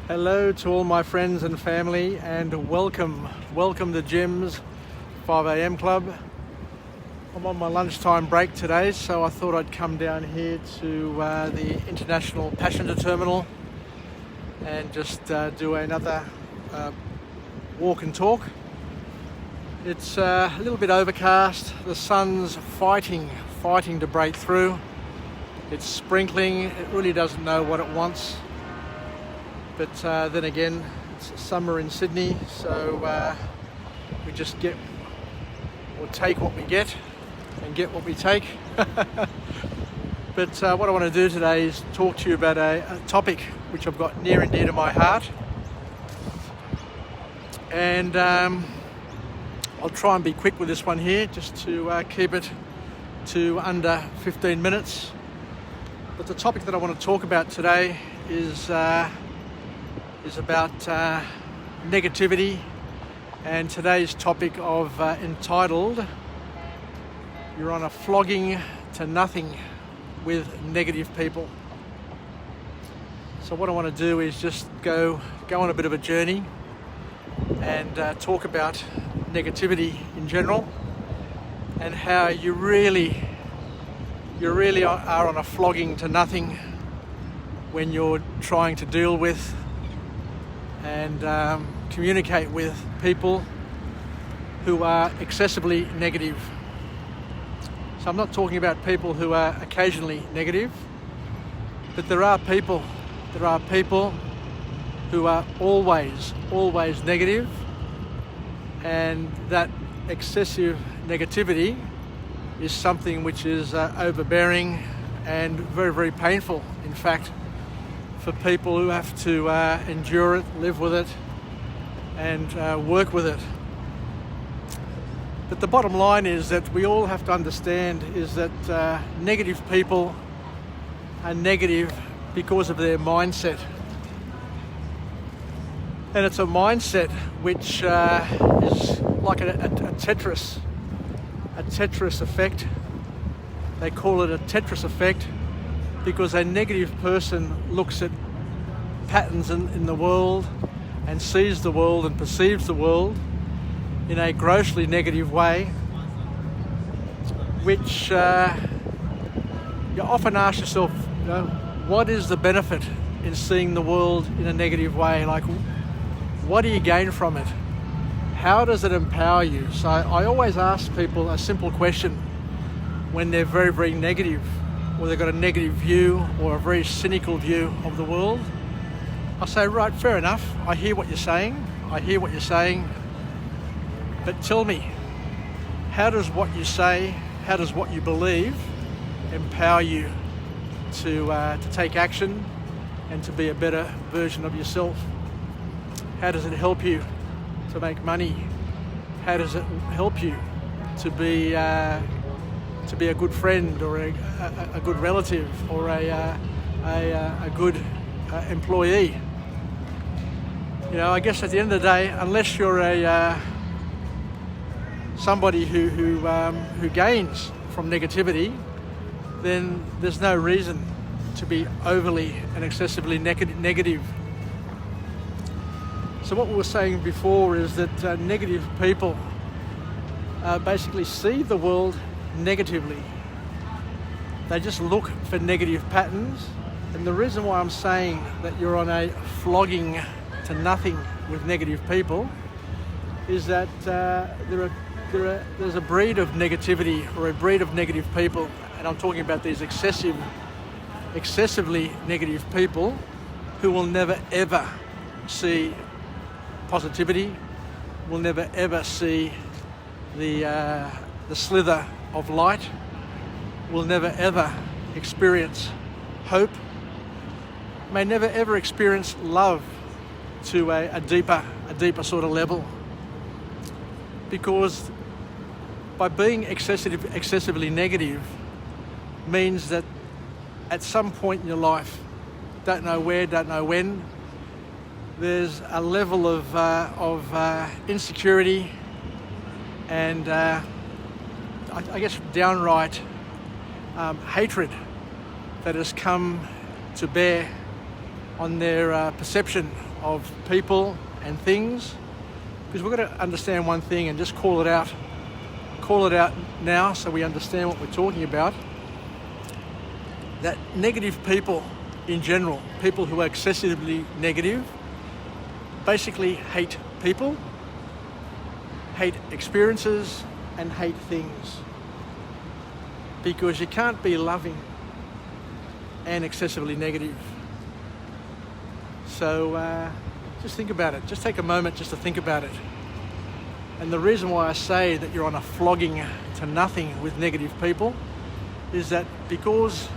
Hello to all my friends and family, and welcome to Jim's 5 a.m. club. I'm on my lunchtime break today, so I thought I'd come down here to the International Passenger Terminal and just do another walk and talk. It's a little bit overcast. The sun's fighting to break through. It's sprinkling. It really doesn't know what it wants. But then again, it's summer in Sydney, so we just get or take what we get and get what we take. But what I want to do today is talk to you about a topic which I've got near and dear to my heart. And I'll try and be quick with this one here, just to keep it to under 15 minutes. But the topic that I want to talk about today is about negativity, and today's topic of entitled "You're on a flogging to nothing with negative people." So what I want to do is just go on a bit of a journey and talk about negativity in general, and how you really are on a flogging to nothing when you're trying to deal with and communicate with people who are excessively negative. So I'm not talking about people who are occasionally negative, but there are people who are always negative, and that excessive negativity is something which is overbearing and very, very painful, in fact, for people who have to endure it, live with it, and work with it. But the bottom line is that we all have to understand is that negative people are negative because of their mindset. And it's a mindset which is like a Tetris effect. They call it a Tetris effect because a negative person looks at patterns in the world and sees the world and perceives the world in a grossly negative way, which you often ask yourself, what is the benefit in seeing the world in a negative way? Like, what do you gain from it? How does it empower you? So I always ask people a simple question when they're very, very negative, or they've got a negative view or a very cynical view of the world. I say, right, fair enough. I hear what you're saying. But tell me, how does what you say, how does what you believe empower you to take action and to be a better version of yourself? How does it help you to make money? How does it help you to be a good friend, or a good relative, or a good employee? You know, I guess at the end of the day, unless you're somebody who gains from negativity, then there's no reason to be overly and excessively negative. So what we were saying before is that negative people basically see the world negatively. They just look for negative patterns, and the reason why I'm saying that you're on a flogging to nothing with negative people is that there's a breed of negativity, or a breed of negative people, and I'm talking about these excessively negative people who will never ever see positivity, will never ever see the slither of light, will never ever experience hope, may never ever experience love to a deeper sort of level. Because by being excessively negative means that at some point in your life, don't know where, don't know when, there's a level of insecurity and I guess downright hatred that has come to bear on their perception of people and things, because we've got to understand one thing and just call it out now so we understand what we're talking about. That negative people in general, people who are excessively negative, basically hate people, hate experiences, and hate things. Because you can't be loving and excessively negative. So just think about it. Just take a moment just to think about it. And the reason why I say that you're on a flogging to nothing with negative people is that because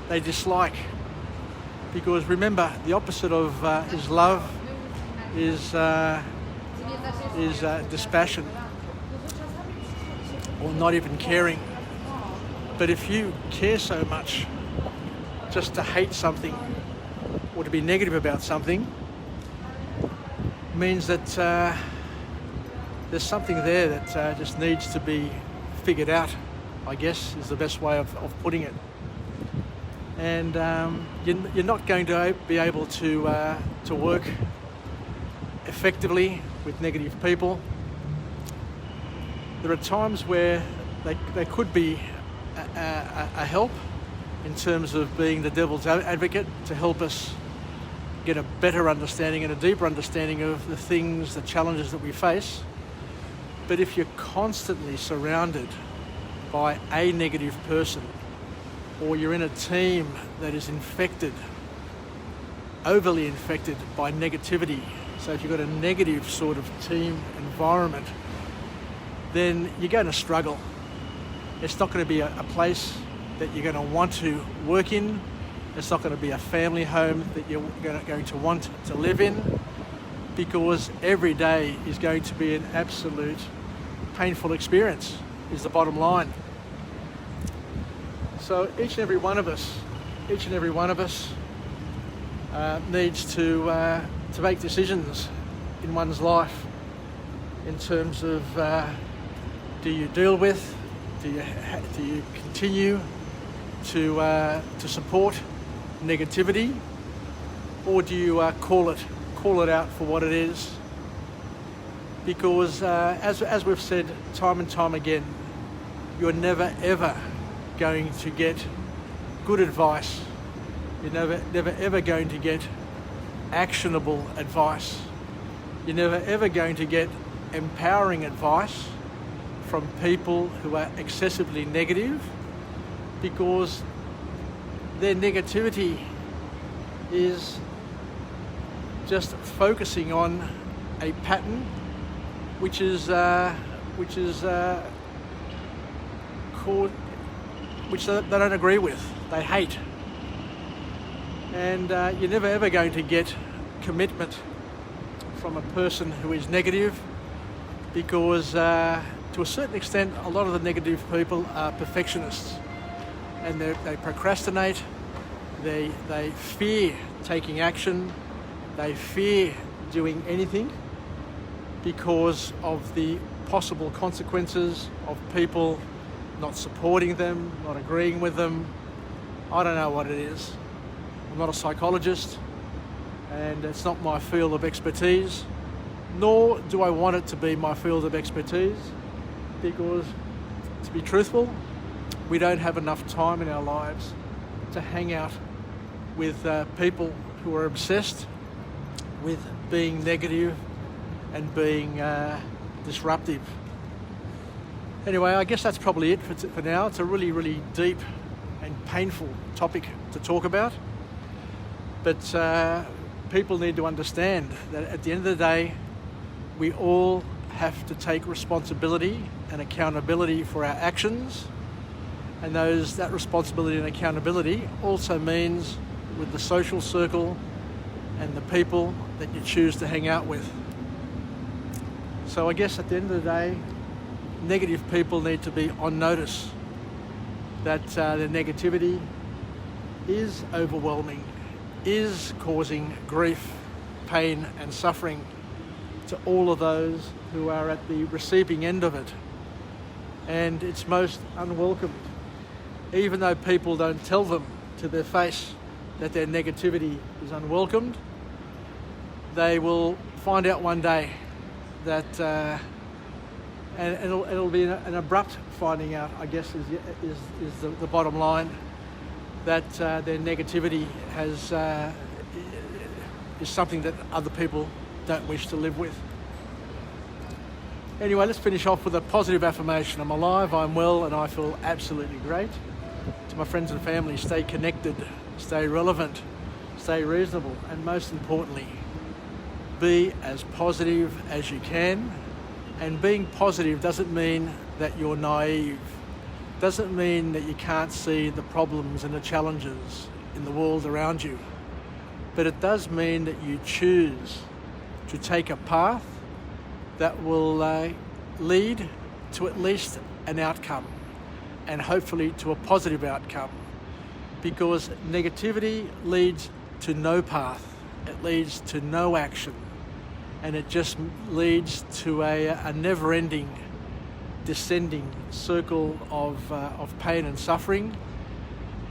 they dislike. Because remember, the opposite of is love is dispassion, or not even caring. But if you care so much just to hate something or to be negative about something, means that there's something there that just needs to be figured out, I guess, is the best way of putting it. And you're not going to be able to work effectively with negative people. There are times where they could be a help in terms of being the devil's advocate to help us get a better understanding and a deeper understanding of the things, the challenges that we face. But if you're constantly surrounded by a negative person, or you're in a team that is infected, overly infected by negativity, so if you've got a negative sort of team environment, then you're going to struggle. It's not going to be a place that you're going to want to work in. It's not going to be a family home that you're going to want to live in, because every day is going to be an absolute painful experience, is the bottom line. So each and every one of us needs to make decisions in one's life in terms of do you deal with, do you continue to support negativity, or do you call it out for what it is? Because as we've said time and time again, you're never ever going to get good advice. You're never ever going to get actionable advice. You're never ever going to get empowering advice from people who are excessively negative, because their negativity is just focusing on a pattern which they don't agree with, they hate. And you're never ever going to get commitment from a person who is negative, because to a certain extent a lot of the negative people are perfectionists, and they procrastinate, they fear taking action, they fear doing anything because of the possible consequences of people not supporting them, not agreeing with them. I don't know what it is. I'm not a psychologist, and it's not my field of expertise, nor do I want it to be my field of expertise, because, to be truthful, we don't have enough time in our lives to hang out with people who are obsessed with being negative and being disruptive. Anyway, I guess that's probably it for now. It's a really, really deep and painful topic to talk about. But people need to understand that at the end of the day, we all have to take responsibility and accountability for our actions. And that responsibility and accountability also means with the social circle and the people that you choose to hang out with. So I guess at the end of the day, negative people need to be on notice that their negativity is overwhelming, is causing grief, pain and suffering to all of those who are at the receiving end of it. And it's most unwelcomed. Even though people don't tell them to their face that their negativity is unwelcomed, they will find out one day that, and it'll be an abrupt finding out, I guess, is the bottom line, that their negativity is something that other people don't wish to live with. Anyway, let's finish off with a positive affirmation. I'm alive, I'm well, and I feel absolutely great. To my friends and family, stay connected, stay relevant, stay reasonable, and most importantly, be as positive as you can. And being positive doesn't mean that you're naive, doesn't mean that you can't see the problems and the challenges in the world around you. But it does mean that you choose to take a path that will lead to at least an outcome, and hopefully to a positive outcome. Because negativity leads to no path, it leads to no action, and it just leads to a never-ending, descending circle of pain and suffering,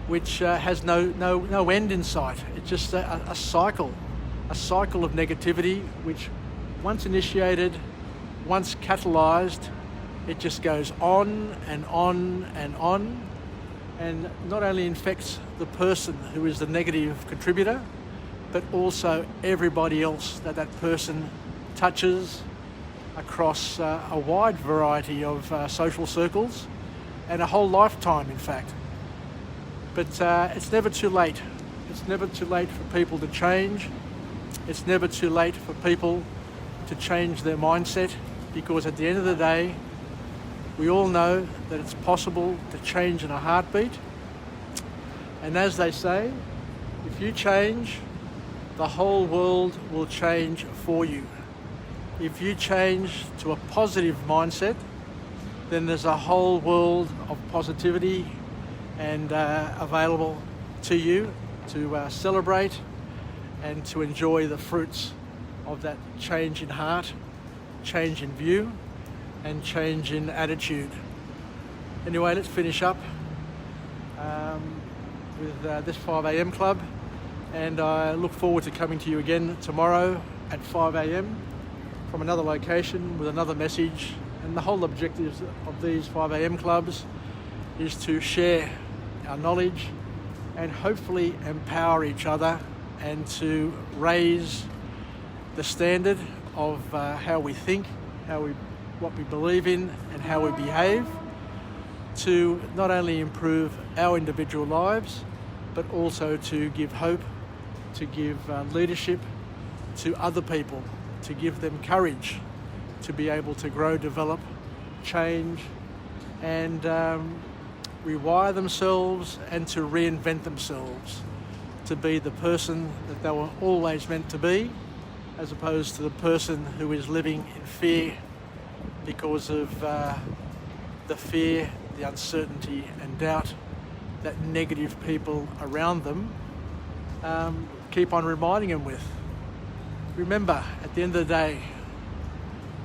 which has no end in sight. It's just a cycle of negativity, which once initiated, once catalyzed, it just goes on and on and on, and not only infects the person who is the negative contributor, but also everybody else that person touches across a wide variety of social circles, and a whole lifetime, in fact. But it's never too late. It's never too late for people to change. It's never too late for people to change their mindset, because at the end of the day, we all know that it's possible to change in a heartbeat. And as they say, if you change, the whole world will change for you. If you change to a positive mindset, then there's a whole world of positivity and available to you to celebrate and to enjoy the fruits of that change in heart, change in view, and change in attitude. Anyway, let's finish up with this 5 a.m. club, and I look forward to coming to you again tomorrow at 5 a.m. from another location with another message. And the whole objective of these 5 a.m. clubs is to share our knowledge and hopefully empower each other, and to raise the standard of how we think, what we believe in, and how we behave, to not only improve our individual lives, but also to give hope, to give leadership to other people, to give them courage to be able to grow, develop, change, and rewire themselves, and to reinvent themselves to be the person that they were always meant to be, as opposed to the person who is living in fear because of the fear, the uncertainty and doubt that negative people around them keep on reminding them with. Remember, at the end of the day,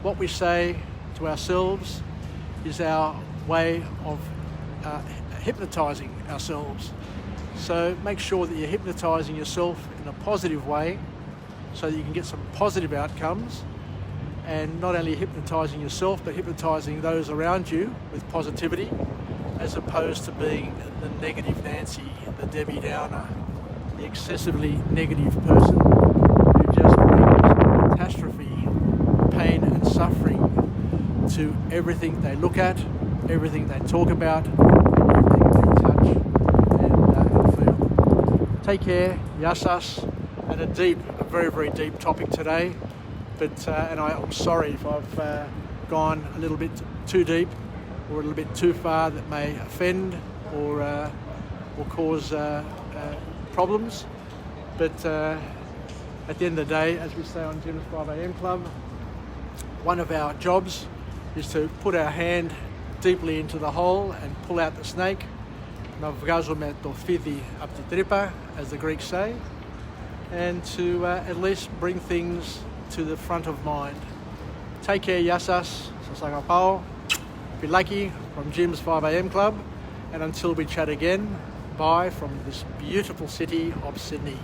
what we say to ourselves is our way of hypnotizing ourselves. So make sure that you're hypnotizing yourself in a positive way, so that you can get some positive outcomes, and not only hypnotizing yourself, but hypnotizing those around you with positivity, as opposed to being the negative Nancy, the Debbie Downer, the excessively negative person who just brings catastrophe, pain and suffering to everything they look at, everything they talk about, everything they touch and feel. Take care, yasas, and a very, very deep topic today. But and I'm sorry if I've gone a little bit too deep or a little bit too far that may offend or cause problems. But at the end of the day, as we say on Jim's 5 a.m. Club, one of our jobs is to put our hand deeply into the hole and pull out the snake. Navgazume to fidi up the tripa, as the Greeks say, and to at least bring things to the front of mind. Take care, yasas, sasagapao, pilaki from Jim's 5 a.m. Club, and until we chat again, Bye from this beautiful city of Sydney.